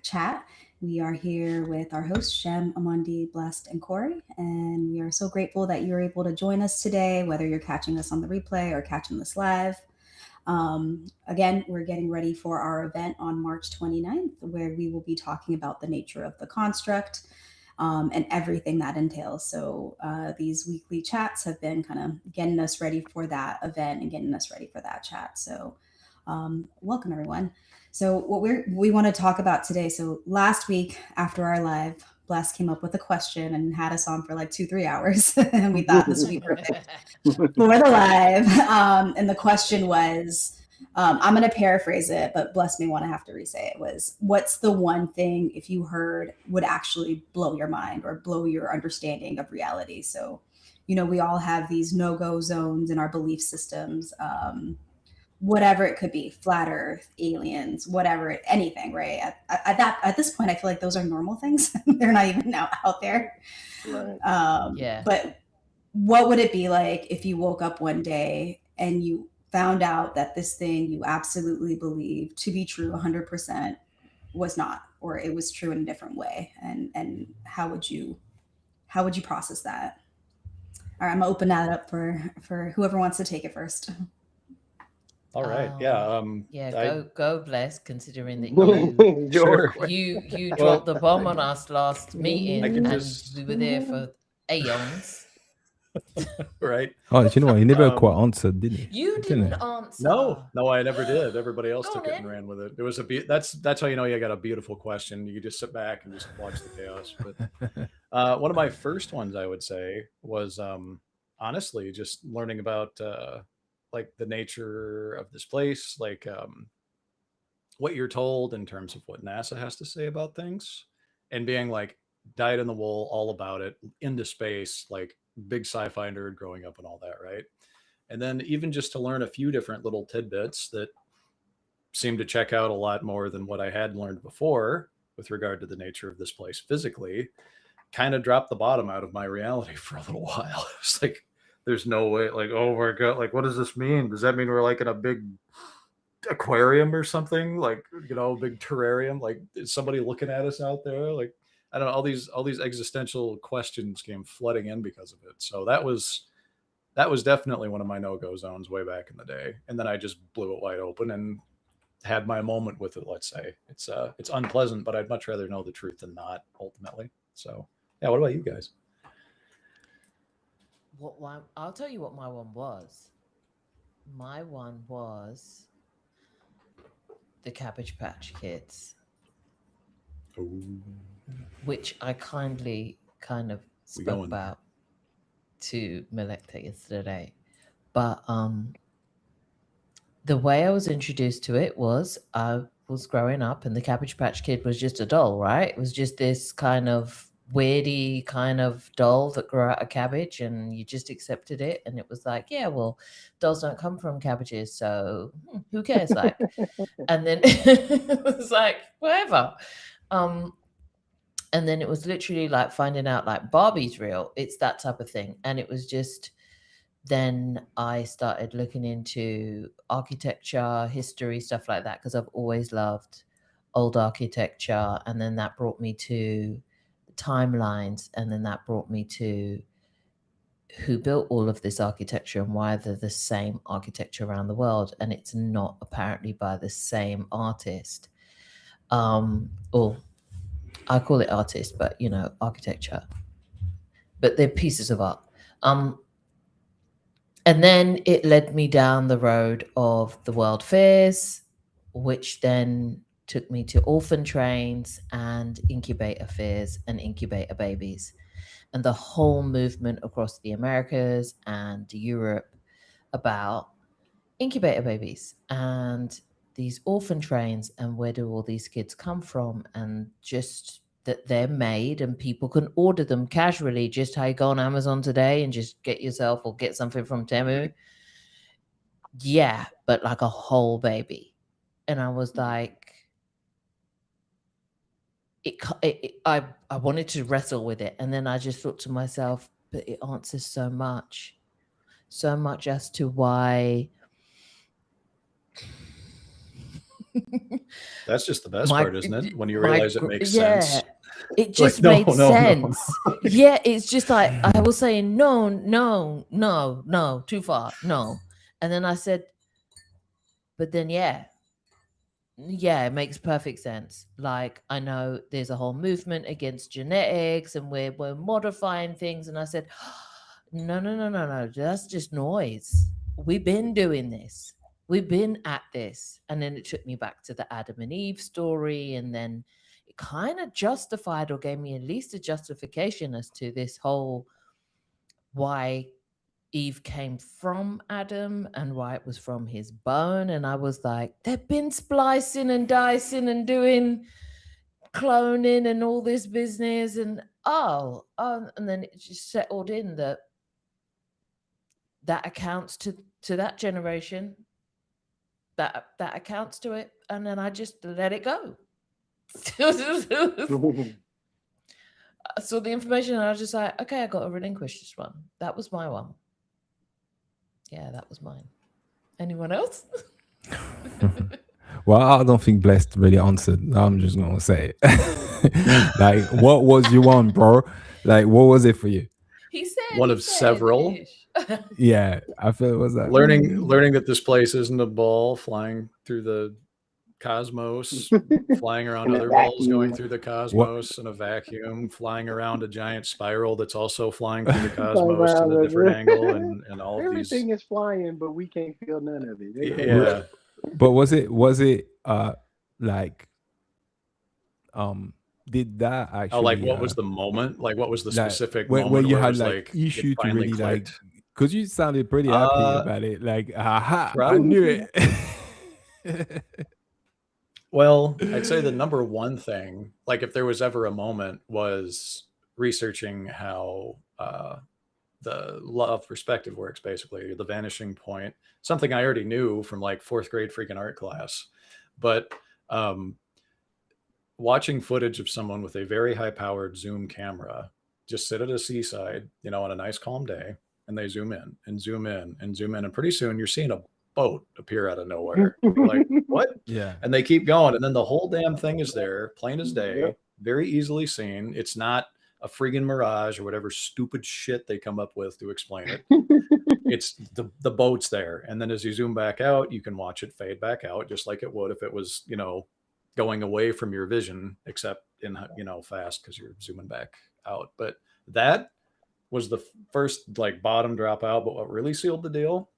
chat. We are here with our hosts, Shem, Amandi, Blessed, and Corey. And we are so grateful that you're able to join us today, whether you're catching us on the replay or catching this live. Again, we're getting ready for our event on March 29th, where we will be talking about the nature of the construct and everything that entails. So these weekly chats have been kind of getting us ready for that event and getting us ready for that chat. So welcome everyone. So what we want to talk about today. So last week after our live, Bless came up with a question and had us on for like 2-3 hours, and we thought this would be perfect for the live. And the question was, I'm going to paraphrase it, but Bless may want to have to re-say it, was, what's the one thing, if you heard, would actually blow your mind or blow your understanding of reality? So, we all have these no-go zones in our belief systems, whatever it could be, flat earth, aliens, whatever, anything, right? At this point, I feel like those are normal things. They're not even now out there. Yeah. But what would it be like if you woke up one day and you found out that this thing you absolutely believe to be true 100% was not, or it was true in a different way? And how would you process that? All right, I'm gonna open that up for whoever wants to take it first. All right. Yeah. Go, Bless. Considering that Sure. you dropped the bomb on us last meeting, and we were there for aeons. Right. Oh, do you know what? He never quite answered, didn't he? You didn't answer. No, I never did. Everybody else took it and ran with it. It was that's how you know you got a beautiful question. You just sit back and just watch the chaos. But one of my first ones, I would say, was honestly just learning about like the nature of this place, like what you're told in terms of what NASA has to say about things, and being like dyed in the wool all about it, into space, like big sci-fi nerd growing up and all that, right? And then even just to learn a few different little tidbits that seem to check out a lot more than what I had learned before with regard to the nature of this place physically, kind of dropped the bottom out of my reality for a little while. It's like, there's no way, like, oh my God, like, what does this mean? Does that mean we're like in a big aquarium or something? Like, big terrarium? Like, is somebody looking at us out there? Like, I don't know, all these existential questions came flooding in because of it. So that was definitely one of my no-go zones way back in the day. And then I just blew it wide open and had my moment with it, let's say. It's unpleasant, but I'd much rather know the truth than not, ultimately. So yeah, what about you guys? I'll tell you what my one was. My one was the Cabbage Patch Kids. Ooh. Which I kind of spoke about to Melekta yesterday. But the way I was introduced to it was I was growing up and the Cabbage Patch Kid was just a doll, right? It was just this kind of weirdy kind of doll that grew out of cabbage, and you just accepted it. And it was like, yeah, well, dolls don't come from cabbages, so who cares? Like, and then it was like, whatever. And then it was literally like finding out like Barbie's real. It's that type of thing. And it was just, then I started looking into architecture, history, stuff like that, because I've always loved old architecture. And then that brought me to timelines. And then that brought me to who built all of this architecture and why they're the same architecture around the world. And it's not apparently by the same artist. Or I call it artist, but architecture. But they're pieces of art. And then it led me down the road of the World Fairs, which then took me to orphan trains and incubator fairs and incubator babies, and the whole movement across the Americas and Europe about incubator babies and these orphan trains, and where do all these kids come from, and just that they're made and people can order them casually, just how you go on Amazon today and just get yourself or get something from Temu. Yeah, but like a whole baby. And I was like, I wanted to wrestle with it. And then I just thought to myself, but it answers so much as to why That's just the best part, isn't it? When you realize it makes sense. It just like, made sense. Yeah, it's just like I was saying, no, too far, no. And then I said, but then yeah, it makes perfect sense. Like, I know there's a whole movement against genetics and we're modifying things. And I said, no, that's just noise. We've been doing this. We've been at this. And then it took me back to the Adam and Eve story. And then it kind of justified, or gave me at least a justification as to this whole why Eve came from Adam and why it was from his bone. And I was like, they've been splicing and dicing and doing cloning and all this business. And and then it just settled in that accounts to that generation, that accounts to it. And then I just let it go. I saw the information and I was just like, okay, I got to relinquish this one. That was my one. Yeah, that was mine. Anyone else? Well, I don't think Blessed really answered. I'm just going to say it. Like, what was your one, bro? Like, what was it for you? He said one of several. Yeah, I feel it was that. Learning that this place isn't a ball flying through the cosmos, flying around other balls going through the cosmos in a vacuum, flying around a giant spiral that's also flying through the cosmos at a different angle, and all everything is flying, but we can't feel none of it. Yeah. But was it like did that actually like what was the moment? Like what was the specific moment where you where had it was like issue to really clicked? like, because you sounded pretty happy about it, like aha, I knew it. Well, I'd say the number one thing, like if there was ever a moment, was researching how the law of perspective works, basically the vanishing point, something I already knew from like 4th grade freaking art class. But watching footage of someone with a very high powered zoom camera just sit at a seaside, on a nice calm day, and they zoom in and zoom in and zoom in. And pretty soon you're seeing a boat appear out of nowhere. You're like, what? Yeah. And they keep going. And then the whole damn thing is there, plain as day, very easily seen. It's not a friggin' mirage or whatever stupid shit they come up with to explain it. It's the boat's there. And then as you zoom back out, you can watch it fade back out just like it would if it was, going away from your vision, except in, fast because you're zooming back out. But that was the first like bottom drop out. But what really sealed the deal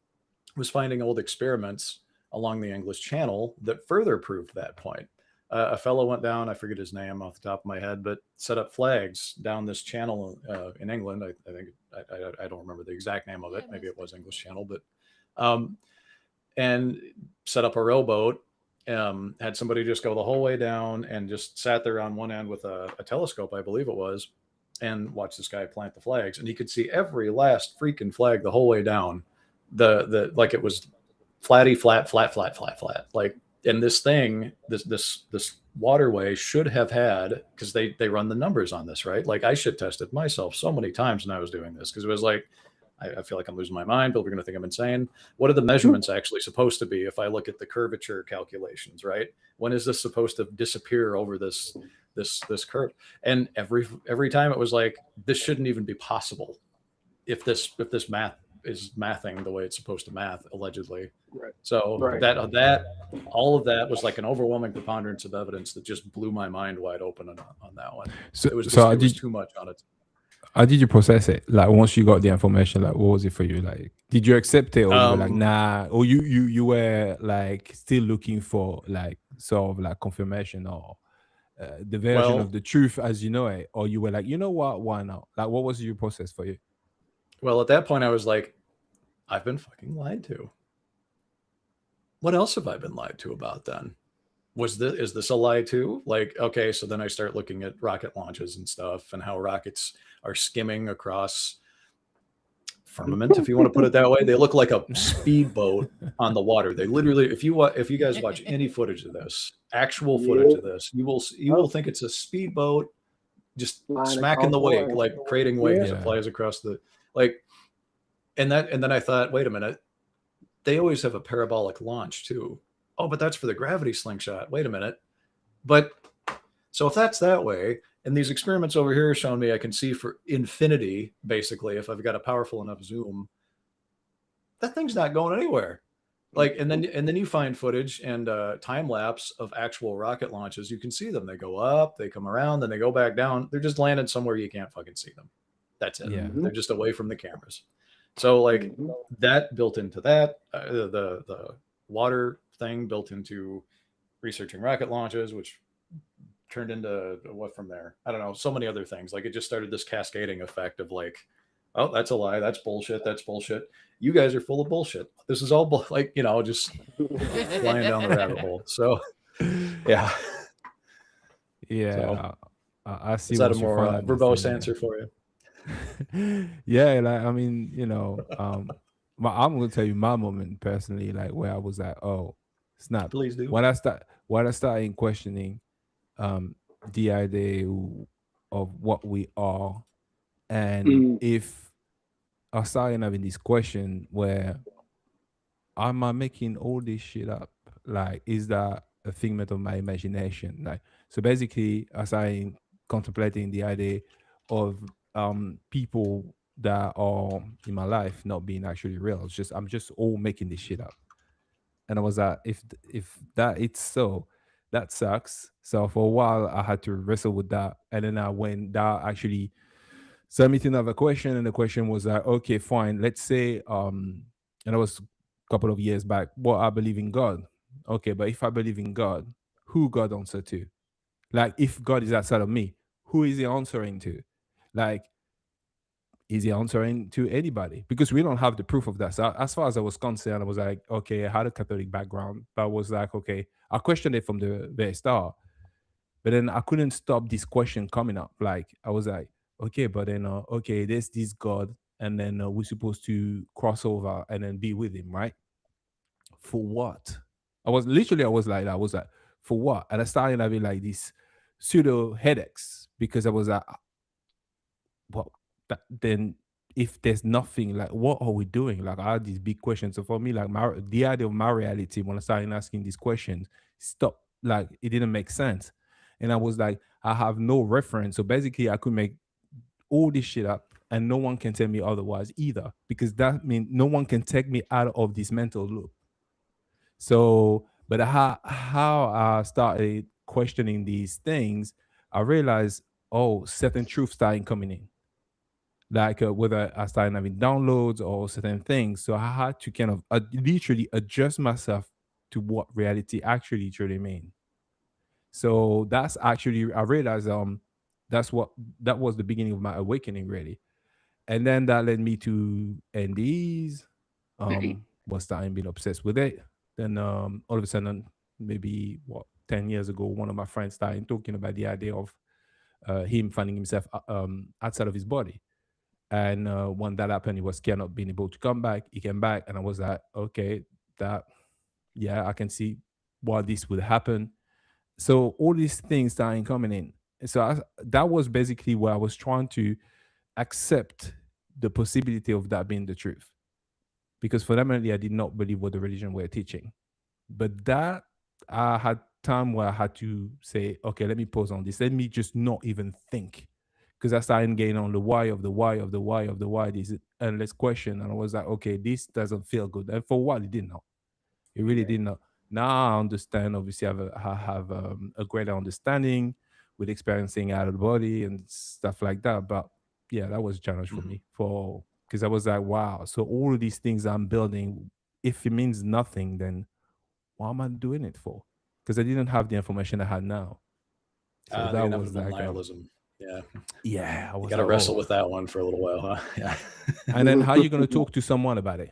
was finding old experiments along the English Channel that further proved that point. A fellow went down, I forget his name off the top of my head, but set up flags down this channel in England. I think I don't remember the exact name of it. Maybe it was English Channel, but and set up a rowboat. Had somebody just go the whole way down and just sat there on one end with a telescope, I believe it was, and watch this guy plant the flags. And he could see every last freaking flag the whole way down. The like it was flat. Like, and this thing, this waterway should have had, because they run the numbers on this, right? Like I should tested myself so many times when I was doing this, because it was like, I feel like I'm losing my mind. People are going to think I'm insane. What are the measurements actually supposed to be if I look at the curvature calculations, right? When is this supposed to disappear over this curve? And every time it was like, this shouldn't even be possible if this math is mathing the way it's supposed to math, allegedly. Right. So Right. that all of that was like an overwhelming preponderance of evidence that just blew my mind wide open on that one. So it was too much on it. How did you process it? Like once you got the information, like what was it for you? Like, did you accept it, or you were like, nah, or you were like still looking for like sort of like confirmation or the version of the truth as you know it, or you were like, you know what, why not? Like, what was your process for you? Well, at that point, I was like, I've been fucking lied to. What else have I been lied to about then? Is this a lie too? Like, okay, so then I start looking at rocket launches and stuff and how rockets are skimming across firmament, if you want to put it that way. They look like a speedboat on the water. They literally, if you guys watch any footage of this, actual footage of this, you will think it's a speedboat just smacking the wake, like creating waves that flies across the like. And then I thought, wait a minute, they always have a parabolic launch too. oh, but that's for the gravity slingshot. Wait a minute. But so if that's that way, and these experiments over here are showing me I can see for infinity, basically, if I've got a powerful enough zoom, that thing's not going anywhere. Like, and then you find footage and time lapse of actual rocket launches. You can see them. They go up, they come around, then they go back down. They're just landed somewhere you can't fucking see them. That's it. Yeah. They're just away from the cameras. So like that built into that, the water thing built into researching rocket launches, which turned into what from there? I don't know. So many other things. Like it just started this cascading effect of like, oh, that's a lie. That's bullshit. That's bullshit. You guys are full of bullshit. This is all like, you know, just flying down the rabbit hole. So, yeah. Yeah. So, I see. Is that a more verbose answer for you? Yeah. Like, I mean, you know, I'm going to tell you my moment personally, like where I was like, oh, snap. Please do. When I started questioning the idea of what we are, and if I started having this question where am I making all this shit up? Like, is that a figment of my imagination? Like, so basically, I started contemplating the idea of people that are in my life not being actually real. It's just I'm just all making this shit up. And I was like, if that it's so, that sucks. So for a while I had to wrestle with that. And then I went that actually sent me to another question. And the question was like, okay, fine. Let's say and it was a couple of years back, well, I believe in God. Okay, but if I believe in God, who God answer to? Like if God is outside of me, who is he answering to? Like, is he answering to anybody? Because we don't have the proof of that. So as far as I was concerned, I was like, okay, I had a Catholic background, but I was like, okay, I questioned it from the very start. But then I couldn't stop this question coming up. Like I was like, okay, but then okay, there's this God, and then we're supposed to cross over and then be with him, right? For what? I was like, for what? And I started having like these pseudo headaches because I was like, well, then if there's nothing, like what are we doing? Like I had these big questions. So for me, like the idea of my reality, when I started asking these questions, stop, like it didn't make sense. And I was like, I have no reference. So basically I could make all this shit up and no one can tell me otherwise either, because that means no one can take me out of this mental loop. So, but how I started questioning these things, I realized, oh, certain truths started coming in, like whether I started having downloads or certain things. So I had to kind of literally adjust myself to what reality actually truly means. So that's actually, I realized that was the beginning of my awakening really. And then that led me to NDEs, was starting being obsessed with it. Then all of a sudden, maybe 10 years ago, one of my friends started talking about the idea of him finding himself outside of his body. And when that happened, he was scared not being able to come back. He came back, and I was like, okay, yeah, I can see why this would happen. So all these things started coming in. So that was basically where I was trying to accept the possibility of that being the truth. Because fundamentally, I did not believe what the religion were teaching. But that, I had time where I had to say, okay, let me pause on this. Let me just not even think, because I started getting on the why of the why of the why of the why. This endless question, and I was like, okay, this doesn't feel good. And for a while, it did not. It really did not. Now I understand. Obviously, I have a greater understanding with experiencing out of the body and stuff like that. But yeah, that was a challenge for me. Because I was like, wow. So all of these things I'm building, if it means nothing, then what am I doing it for? Because I didn't have the information I had now. So the inevitable nihilism. Yeah. Yeah. I was you got to wrestle with that one for a little while, huh? Yeah. And then how are you going to talk to someone about it?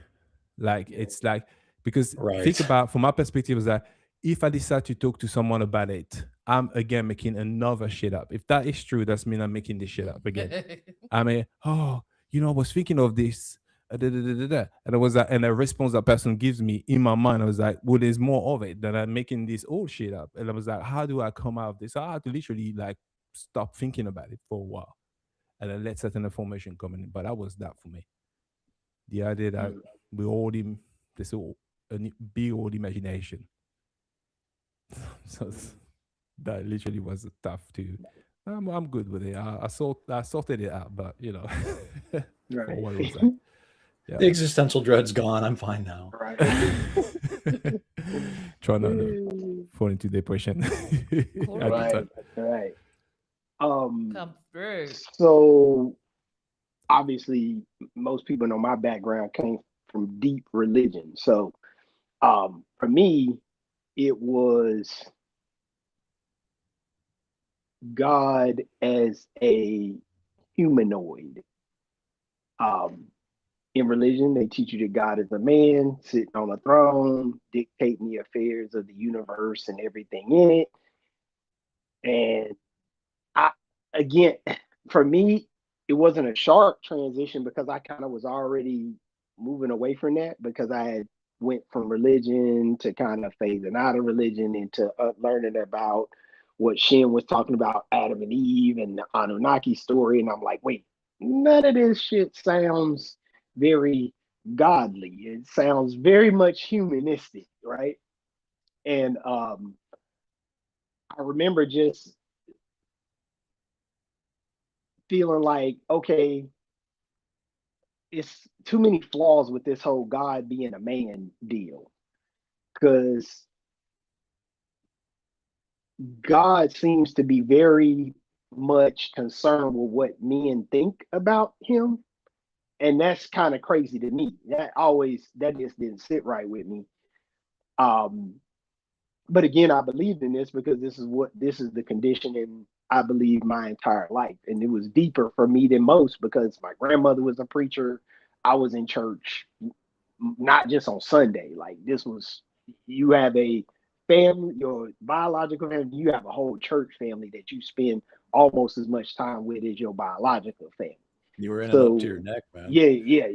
Like, it's like, because think about, from my perspective, is that if I decide to talk to someone about it, I'm again making another shit up. If that is true, that's mean I'm making this shit up again. I mean, oh, I was thinking of this. And it was that, and the response that person gives me in my mind, I was like, well, there's more of it than I'm making this old shit up. And I was like, how do I come out of this? So I had to literally like stop thinking about it for a while and then let certain information come in. But that was that for me. The idea that we all this a big old imagination. So that literally was tough too. I'm good with it. I sorted it out, but you know, for Right. what it was like. Yeah. The existential dread's gone. I'm fine now. Right. Try not to fall into depression. Right. That's right. Come through. So obviously most people know my background came from deep religion. So for me, it was God as a humanoid. Um, in religion, they teach you that God is a man sitting on a throne, dictating the affairs of the universe and everything in it. And I, again, for me, it wasn't a sharp transition because I kind of was already moving away from that because I had went from religion to kind of phasing out of religion into learning about what Shem was talking about, Adam and Eve and the Anunnaki story. And I'm like, wait, none of this shit sounds very godly. It sounds very much humanistic, right? And I remember just feeling like, okay, it's too many flaws with this whole God being a man deal. Because God seems to be very much concerned with what men think about him. And that's kind of crazy to me. That just didn't sit right with me. Um, but again, I believed in this because this is the conditioning I believe my entire life. And it was deeper for me than most because my grandmother was a preacher. I was in church, not just on Sunday. Like this was, you have a family, your biological family, you have a whole church family that you spend almost as much time with as your biological family. You were in it up to So your neck, man. yeah.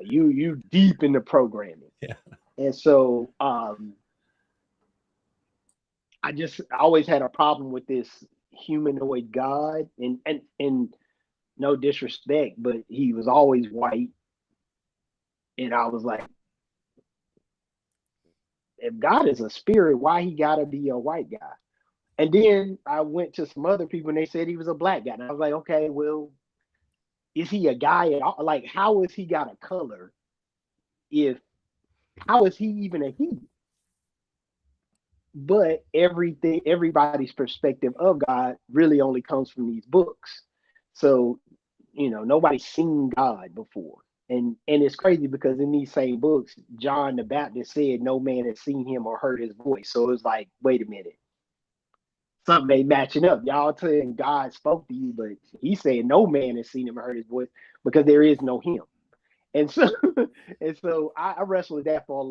You deep in the programming. Yeah. And so I always had a problem with this humanoid God, and no disrespect, but he was always white, and I was like, if God is a spirit, why he gotta be a white guy? And then I went to some other people and they said he was a black guy, and I was like, okay, well, is he a guy at all? Like, how is he got a color? If How is he even a he? But everybody's perspective of God really only comes from these books. So, nobody's seen God before. And it's crazy because in these same books, John the Baptist said no man has seen him or heard his voice. So it's like, wait a minute, something ain't matching up. Y'all saying God spoke to you, but he said no man has seen him or heard his voice because there is no him. And so I wrestled with that for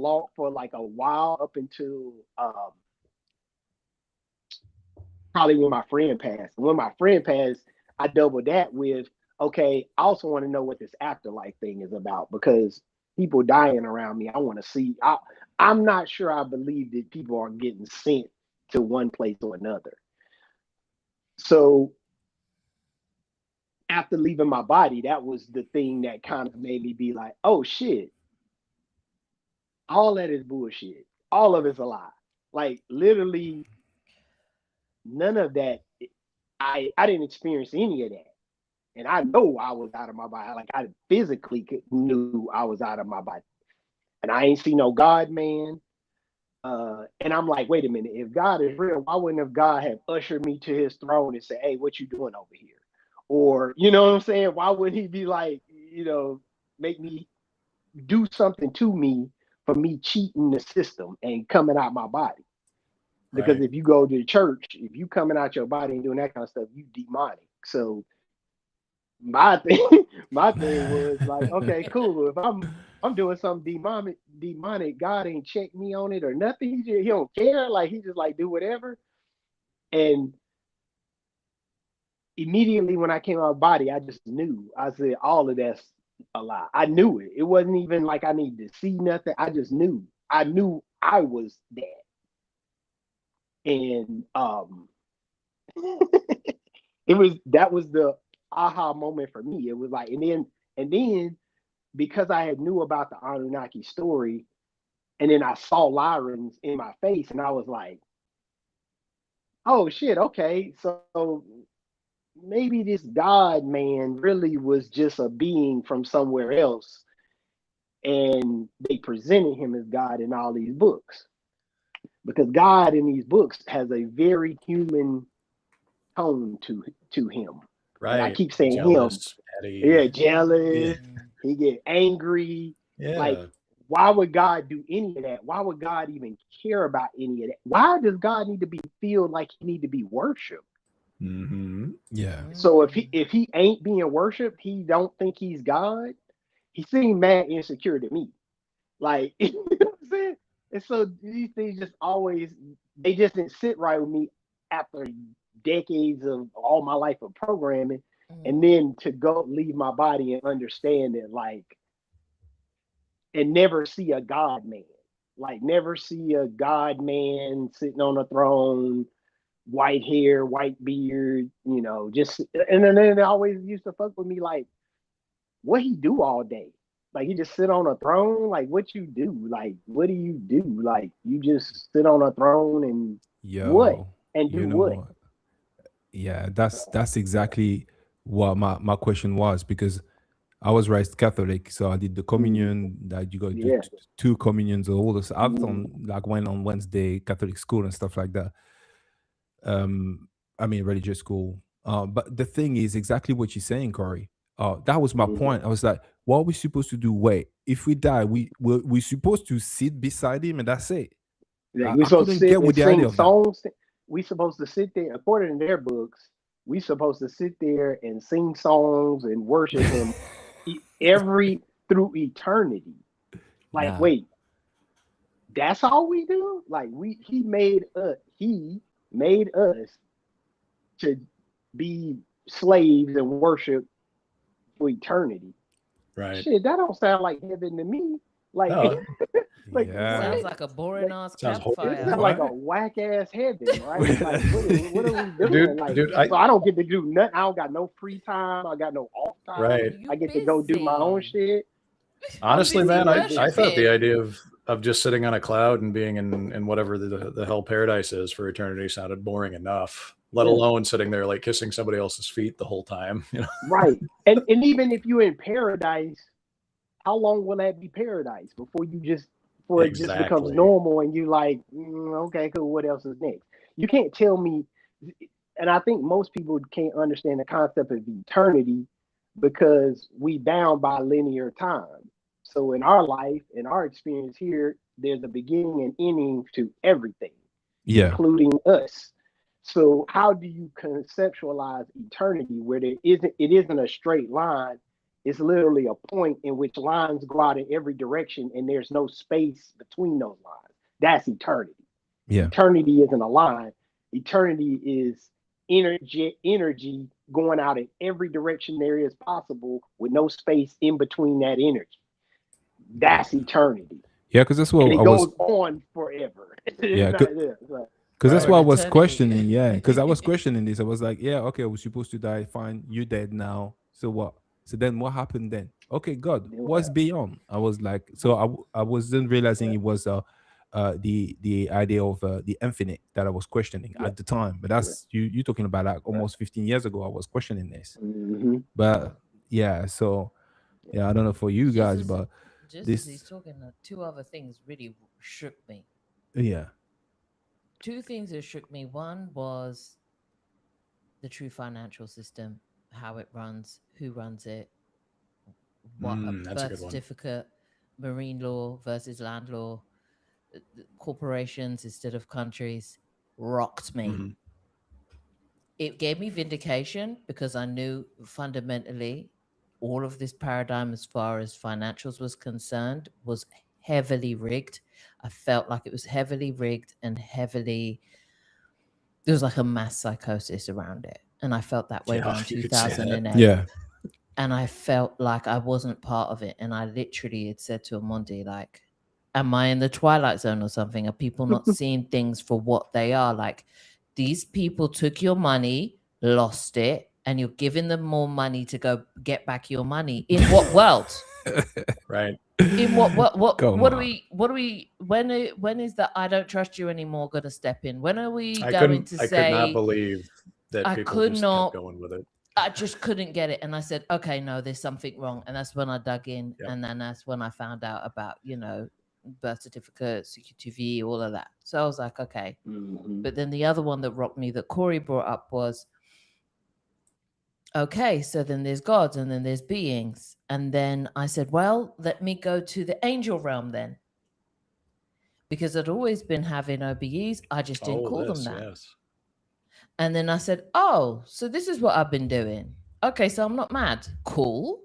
like a while up until probably when my friend passed. And when my friend passed, I doubled that with, okay, I also want to know what this afterlife thing is about because people dying around me, I want to see. I'm not sure I believe that people are getting sent to one place or another. So after leaving my body, that was the thing that kind of made me be like, oh shit, all that is bullshit. All of it's a lie. Like literally none of that. I didn't experience any of that. And I know I was out of my body. Like I physically knew I was out of my body. And I ain't see no God, man. And I'm like, wait a minute. If God is real, why wouldn't have God have ushered me to his throne and say, hey, what you doing over here? Or, you know what I'm saying? Why would he be like, make me do something to me for me cheating the system and coming out my body? Because if you go to the church, if you coming out your body and doing that kind of stuff, you demonic. So my thing was like, okay, cool. If I'm doing something demonic, God ain't checked me on it or nothing. He don't care. Like he just like do whatever. And immediately when I came out of body, I just knew. I said all of that's a lie. I knew it. It wasn't even like I needed to see nothing. I just knew. I knew I was that. And that was the aha moment for me. It was like, and then because I had knew about the Anunnaki story, and then I saw Lyrans in my face, and I was like, oh shit, okay, so maybe this God man really was just a being from somewhere else, and they presented him as God in all these books, because God in these books has a very human tone to him. Right. And I keep saying jealous, him. petty. Yeah, jealous. Mm. He get angry. Yeah. Like, why would God do any of that? Why would God even care about any of that? Why does God need to be feel like he need to be worshipped? Mm-hmm. Yeah. So if he ain't being worshipped, he don't think he's God. He seemed mad insecure to me. Like, you know what I'm saying? And so these things just always, they just didn't sit right with me after decades of all my life of programming. And then to go leave my body and understand it, like, and never see a God man. Like, never see a God man sitting on a throne, white hair, white beard, you know, just, and then they always used to fuck with me like, what he do all day? Like, he just sit on a throne? Like, what you do? Like, what do you do? Like, you just sit on a throne and what? And do You know what? what? Yeah, that's exactly what my question was, because I was raised Catholic, so I did the communion that you got to do Yeah. two communions or all this. I've Mm. done like went on Wednesday Catholic school and stuff like that. I mean religious school. But the thing is exactly what you're saying, Corey. That was my Mhm. point. I was like, what are we supposed to do? Wait, if we die, we're supposed to sit beside him and that's it. Like, I we supposed to couldn't sit get and with the sing idea of that. songs. We supposed to sit there, according to their books, we supposed to sit there and sing songs and worship him every through eternity. Like, Nah. wait, that's all we do? Like, he made us to be slaves and worship for eternity. Right. Shit, that don't sound like heaven to me. Like, No, like Yeah. Sounds what? like a boring Like, ass sounds it campfire. sounds like a Right? whack ass heaven, right? Like, what are we doing? Like, dude, so I don't get to do nothing. I don't got no free time. I got no off time. right. You I get to go do my own busy. shit. Honestly, busy man, I thought the worshiping. idea of just sitting on a cloud and being in whatever the hell paradise is for eternity sounded boring enough, let Yeah. alone sitting there like kissing somebody else's feet the whole time. You know? Right. And even if you're in paradise, how long will that be paradise before it just becomes Exactly. normal and you like, okay, cool, what else is next? You can't tell me, and I think most people can't understand the concept of eternity because we bound by linear time. So in our life, in our experience here, there's a beginning and ending to everything, Yeah. including us. So how do you conceptualize eternity where it isn't a straight line? It's literally a point in which lines go out in every direction and there's no space between those lines. That's eternity. Yeah. Eternity isn't a line. Eternity is energy going out in every direction there is possible with no space in between that energy. That's eternity. Yeah, because that's And what it I was. goes on forever. Yeah, because that's Right. what I For was eternity. questioning. Yeah, because I was questioning this. I was like, yeah, okay, we're supposed to die. Fine, you're dead now. So what? So then what happened then? Okay, God, what's beyond? I was like, so I wasn't realizing it was the idea of the infinite that I was questioning Yeah. at the time. But that's you talking about like almost 15 years ago. I was questioning this. Mm-hmm. But yeah, so yeah, I don't know for you Just guys, as, but just as he's this, talking, two other things really shook me. yeah, Two things that shook me. One was the true financial system, how it runs, who runs it, what a That's a birth good one. certificate, marine law versus land law, corporations instead of countries, rocked me. Mhm. It gave me vindication because I knew fundamentally all of this paradigm as far as financials was concerned was heavily rigged. I felt like it was heavily rigged and there was like a mass psychosis around it. And I felt that way Yeah, around you could say that. 2008. yeah, And I felt like I wasn't part of it. And I literally had said to Amondi, like, am I in the twilight zone or something? Are people not seeing things for what they are? Like, these people took your money, lost it, and you're giving them more money to go get back your money. In what world? Right. In what Come do on. we when is that I don't trust you anymore gonna step in? When are we I going to could not say believe that I people could just kept not, going with it. I just couldn't get it. And I said, okay, no, there's something wrong. And that's when I dug in. Yep. And then that's when I found out about, you know, birth certificate, CQTV, all of that. So I was like, okay. Mm-hmm. But then the other one that rocked me that Corey brought up was, okay, so then there's gods and then there's beings. And then I said, well, let me go to the angel realm then. Because I'd always been having OBEs. I just didn't call them that. Yes. And then I said, oh, so this is what I've been doing. Okay, so I'm not mad. Cool.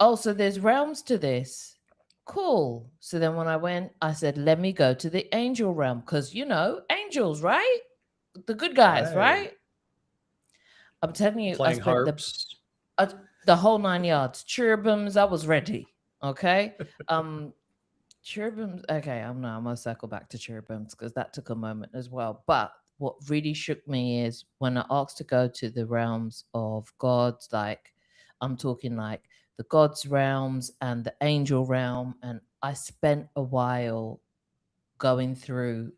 Oh, so there's realms to this. Cool. So then when I went, I said, let me go to the angel realm. Because, you know, angels, right? The good guys, right? I'm telling you, Playing I spent harps. the whole 9 yards. Cherubims, I was ready. Okay. Cherubims. Okay, I'm gonna circle back to cherubims because that took a moment as well. But what really shook me is when I asked to go to the realms of gods, like I'm talking like the gods realms and the angel realm, and I spent a while going through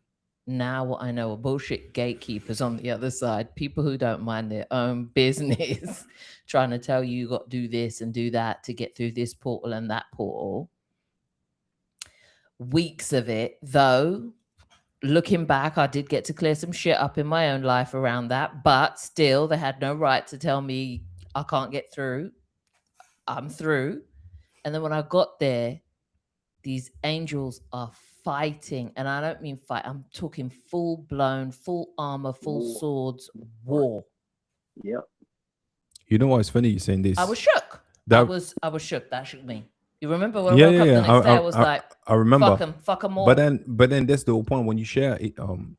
now what I know are bullshit gatekeepers on the other side, people who don't mind their own business, trying to tell you got to do this and do that to get through this portal and that portal. Weeks of it, though, looking back, I did get to clear some shit up in my own life around that, but still, they had no right to tell me I can't get through. I'm through. And then when I got there, these angels are fighting, and I don't mean fight, I'm talking full blown, full armor, full swords, war. Yep. You know what's funny? You're saying this. I was shook. I was shook. That shook me. You remember when I woke up the next day? I was like, I remember. Fuck them all. But then that's the whole point. When you share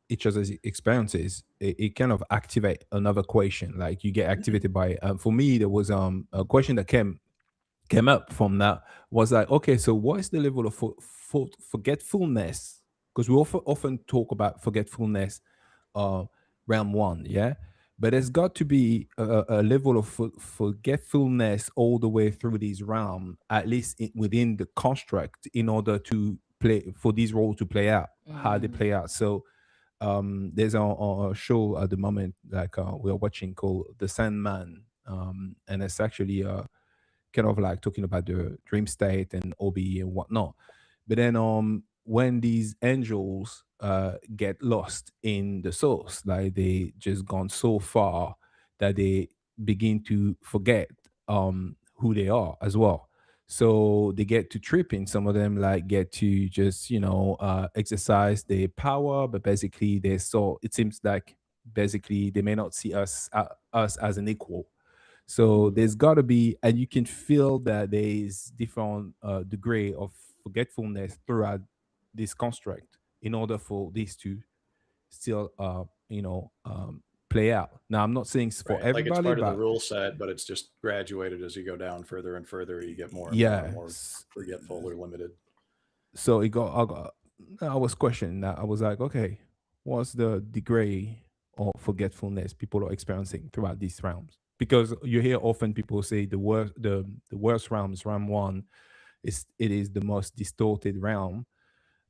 each other's experiences, it kind of activate another question. Like you get activated by. For me, there was a question that came up from that was like, okay, so what is the level of forgetfulness? Because we often talk about forgetfulness, round one, yeah. But there's got to be a level of forgetfulness all the way through these realms, at least within the construct, in order to play for these roles to play out, how they play out. So there's a show at the moment, like we're watching, called The Sandman, and it's actually kind of like talking about the dream state and OBE and whatnot. But then when these angels get lost in the source, like they just gone so far that they begin to forget who they are as well. So they get to tripping. Some of them like get to just exercise their power, but basically they saw. It seems like basically they may not see us as an equal. So there's got to be, and you can feel that there is different degree of forgetfulness throughout this construct in order for these to still, play out. Now, I'm not saying for Right. Like it's everybody, part of the but rule set, but it's just graduated as you go down further and further. You get more and more and more forgetful or limited. So I was questioning that. I was like, okay, what's the degree of forgetfulness people are experiencing throughout these realms? Because you hear often people say the worst realm is realm one. It is the most distorted realm.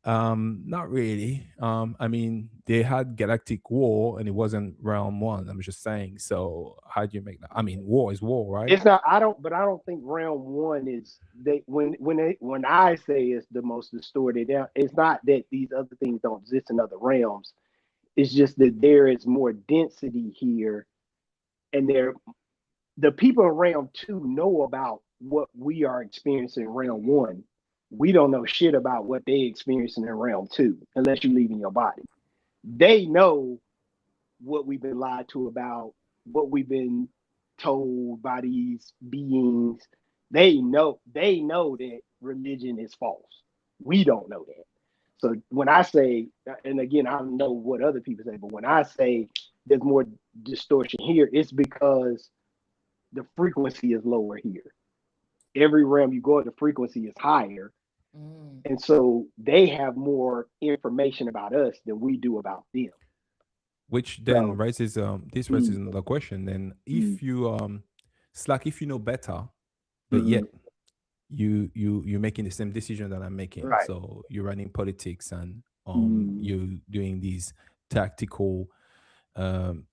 Not really. I mean, they had galactic war and it wasn't realm one. I'm just saying. So how do you make that? I mean, war is war, right? It's not. But I don't think realm one is they when I say it's the most distorted. It's not that these other things don't exist in other realms. It's just that there is more density here, and the people in realm two know about what we are experiencing in realm one. We don't know shit about what they experiencing in realm two unless you leave in your body. They know what we've been lied to about, what we've been told by these beings. They know that religion is false. We don't know that. So when I say, and again, I don't know what other people say, but when I say there's more distortion here, it's because the frequency is lower here. Every realm you go, the frequency is higher. And so they have more information about us than we do about them. Which then raises another question. Then if you it's like if you know better, but yet you're making the same decision that I'm making. Right. So you're running politics, and Mm. you're doing these tactical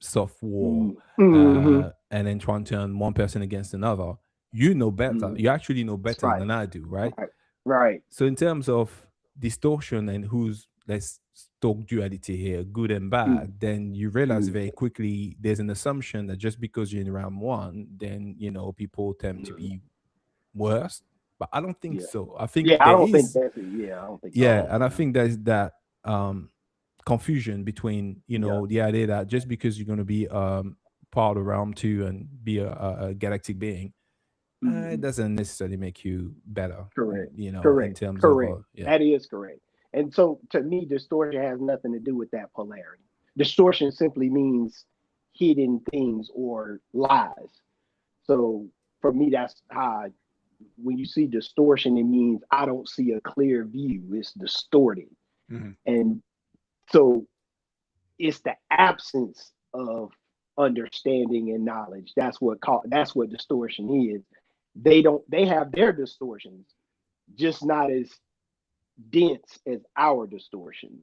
soft war, Mm-hmm. and then trying to turn one person against another. You know better. Mm. You actually know better Right. than I do, right? Right. Right. So in terms of distortion and who's, let's talk duality here, good and bad, then you realize very quickly there's an assumption that just because you're in round one, then people tend to be worse. But I don't think so. I think I there don't think is, that's it. Yeah, I don't think and I think there's that confusion between the idea that just because you're going to be part of realm two and be a galactic being, it doesn't necessarily make you better. Correct. In terms of That is correct. And so to me, distortion has nothing to do with that polarity. Distortion simply means hidden things or lies. So for me, that's how when you see distortion, it means I don't see a clear view. It's distorted. Mm-hmm. And so it's the absence of understanding and knowledge. That's what distortion is. They have their distortions, just not as dense as our distortion.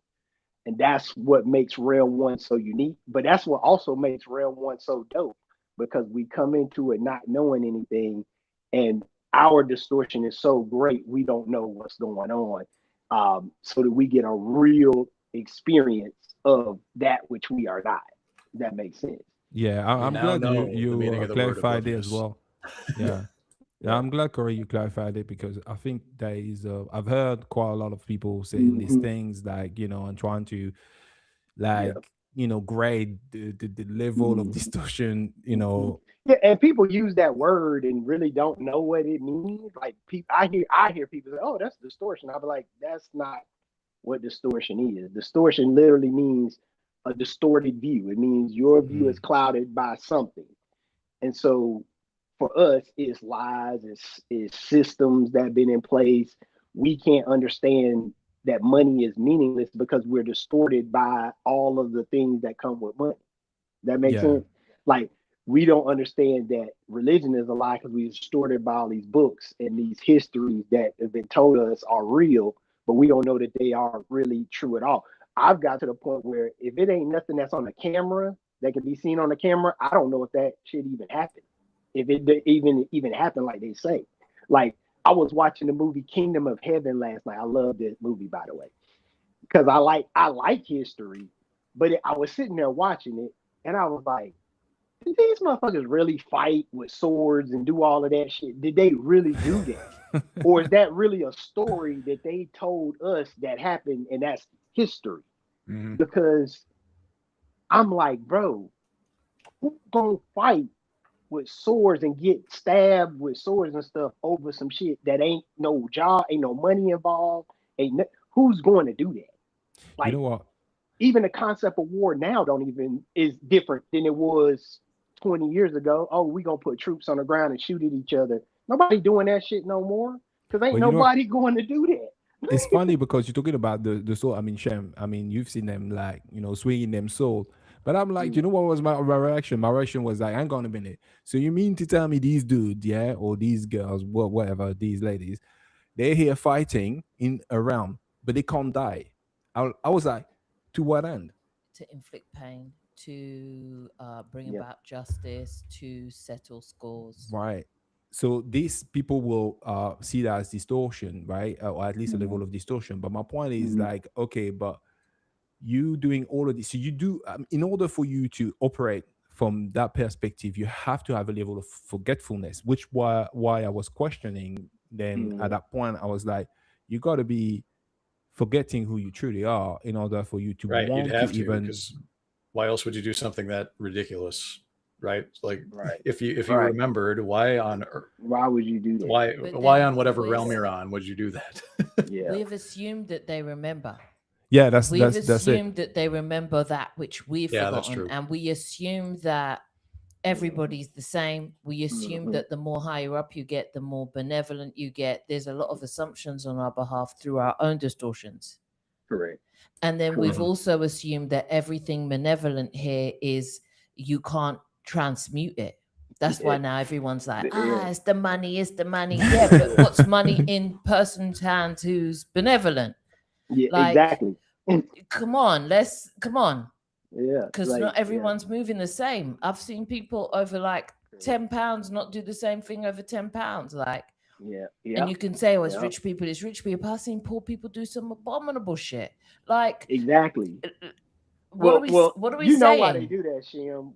And that's what makes realm one so unique. But that's what also makes realm one so dope, because we come into it not knowing anything, and our distortion is so great we don't know what's going on. So that we get a real experience of that which we are not. That makes sense. Yeah, I'm glad you clarified it as well. Yeah. Yeah, I'm glad, Corey, you clarified it, because I think there is I've heard quite a lot of people saying these things, like, and trying to grade the level of distortion, Yeah, and people use that word and really don't know what it means. Like I hear people say, "Oh, that's distortion." I'll be like, "That's not what distortion is. Distortion literally means a distorted view. It means your view is clouded by something." And so for us, it's lies, it's systems that have been in place. We can't understand that money is meaningless because we're distorted by all of the things that come with money. That makes sense? Like, we don't understand that religion is a lie because we're distorted by all these books and these histories that have been told us are real, but we don't know that they are really true at all. I've got to the point where if it ain't nothing that's on the camera that can be seen on the camera, I don't know if that shit even happened. If it even happened like they say. Like, I was watching the movie Kingdom of Heaven last night. I love this movie, by the way, because I like history, but I was sitting there watching it and I was like, did these motherfuckers really fight with swords and do all of that shit? Did they really do that? Or is that really a story that they told us that happened and that's history? Mm-hmm. Because I'm like, bro, who gonna fight with swords and get stabbed with swords and stuff over some shit that ain't no job, ain't no money involved, who's going to do that? Like, you know what? Even the concept of war now is different than it was 20 years ago. Oh, we gonna put troops on the ground and shoot at each other. Nobody doing that shit no more, because ain't nobody going to do that. It's funny because you're talking about the sword. I mean, Shem, I mean, you've seen them, like, swinging them sword. But I'm like, you know what was my reaction? My reaction was like, hang on a minute. So you mean to tell me these dudes, or these girls, whatever, these ladies, they're here fighting in a realm, but they can't die? I was like, to what end? To inflict pain, to bring about justice, to settle scores. Right. So these people will see that as distortion, right? Or at least a level of distortion. But my point is, like, okay, but you doing all of this, so you do, in order for you to operate from that perspective, you have to have a level of forgetfulness, which why I was questioning. Then at that point, I was like, you got to be forgetting who you truly are in order for you to want you'd have to even. Because why else would you do something that ridiculous? Right? Like, if you remembered, why would you do that? Why on whatever realm you're on would you do that? We've assumed that they remember. Yeah, we've assumed that they remember that which we've forgotten, and we assume that everybody's the same. We assume that the more higher up you get, the more benevolent you get. There's a lot of assumptions on our behalf through our own distortions. Correct. And then we've also assumed that everything benevolent here is, you can't transmute it. That's why now everyone's like, Yeah. it's the money, it's the money. Yeah, but what's money in person's hands who's benevolent? Yeah, Like, exactly. come on. Yeah, Because like, not everyone's moving the same. I've seen people over like £10 not do the same thing over £10. Like, yeah. and you can say, oh, it's Yeah. rich people, it's rich people. I've seen poor people do some abominable shit. Like, Exactly. what are we you saying? know why they do that, Shem?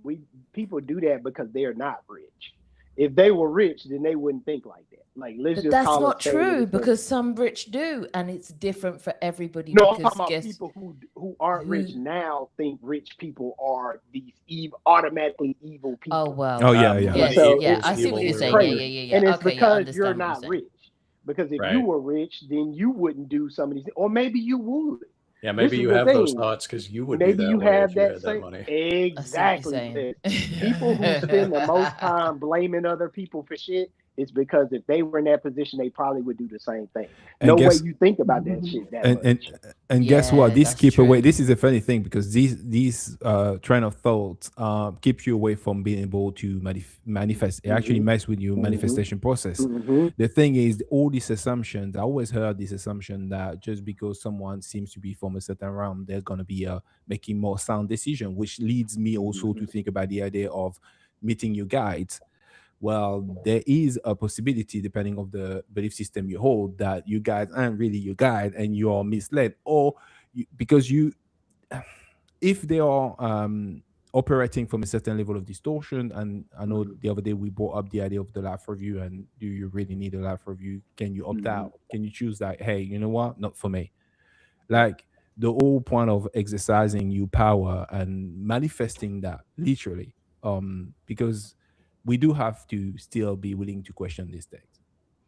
People do that because they're not rich. If they were rich, then they wouldn't think like that. Like, let's just that's call not it true, because some rich do, and it's different for everybody. No, I'm because talking about people who aren't rich now think rich people are these automatically evil people. Oh well. Oh yeah. Yes, So yeah. I see what you're saying. Yeah. And it's Okay, because you're not rich. Because if you were rich, then you wouldn't do some of these things. Or maybe you would. Yeah, maybe you have those thoughts because you would maybe be that you way have if you that had same that money. Exactly. People who spend the most time blaming other people for shit, it's because if they were in that position, they probably would do the same thing. No way you think about that shit that much. And guess what? This keep away. This is a funny thing because these train of thoughts keep you away from being able to manifest. It actually mess with your manifestation process. The thing is, all these assumptions. I always heard this assumption that just because someone seems to be from a certain realm, they're gonna be making more sound decision, which leads me also to think about the idea of meeting your guides. Well, there is a possibility, depending on the belief system you hold, that you guys aren't really your guide and you are misled, or because if they are operating from a certain level of distortion. And I know the other day we brought up the idea of the life review, and do you really need a life review? Can you opt out? Can you choose that? Hey, you know what? Not for me. Like, the whole point of exercising your power and manifesting that literally, because we do have to still be willing to question these things.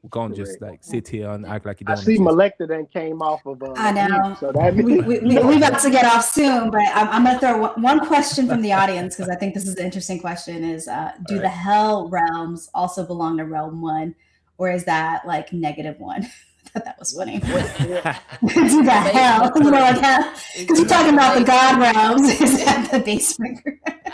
We can't just like sit here and act like you don't I see exist. Malekta then came off of I know. mute, so that we about to get off soon, but I'm going to throw one question from the audience, because I think this is an interesting question, is do the hell realms also belong to realm 1, or is that like -1? I thought that was funny. Do the hell? You know, like hell? Because you're talking about the god realms. Is that the basement?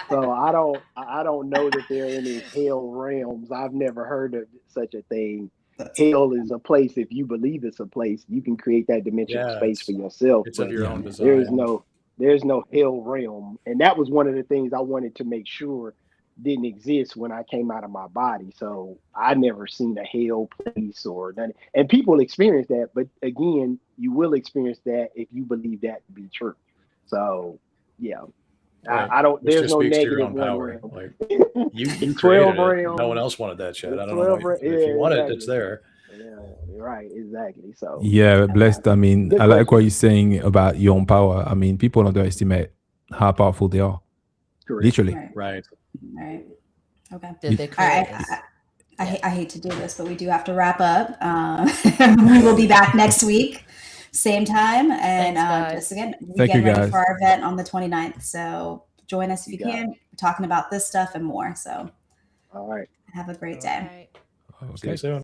So I don't know that there are any hell realms. I've never heard of such a thing. Hell is a place. If you believe it's a place, you can create that dimensional space for yourself. It's of your own design. There's no hell realm, and that was one of the things I wanted to make sure didn't exist when I came out of my body. So I never seen a hell place or none. And people experience that, but again, you will experience that if you believe that to be true. So yeah. Right. I don't. Which there's no negative one power. Realm. Like you 12 realms. No one else wanted that shit. I don't know. If you want it, it's there. Yeah, right. Exactly. So yeah, blessed. I mean, I like what you're saying about your own power. I mean, people underestimate how powerful they are. Correct. Literally. Right. Okay. I hate to do this, but we do have to wrap up. We will be back next week. Same time, and just again, we get ready for our event on the 29th. So join us if you can. We're talking about this stuff and more. So, all right. Have a great day. See you soon.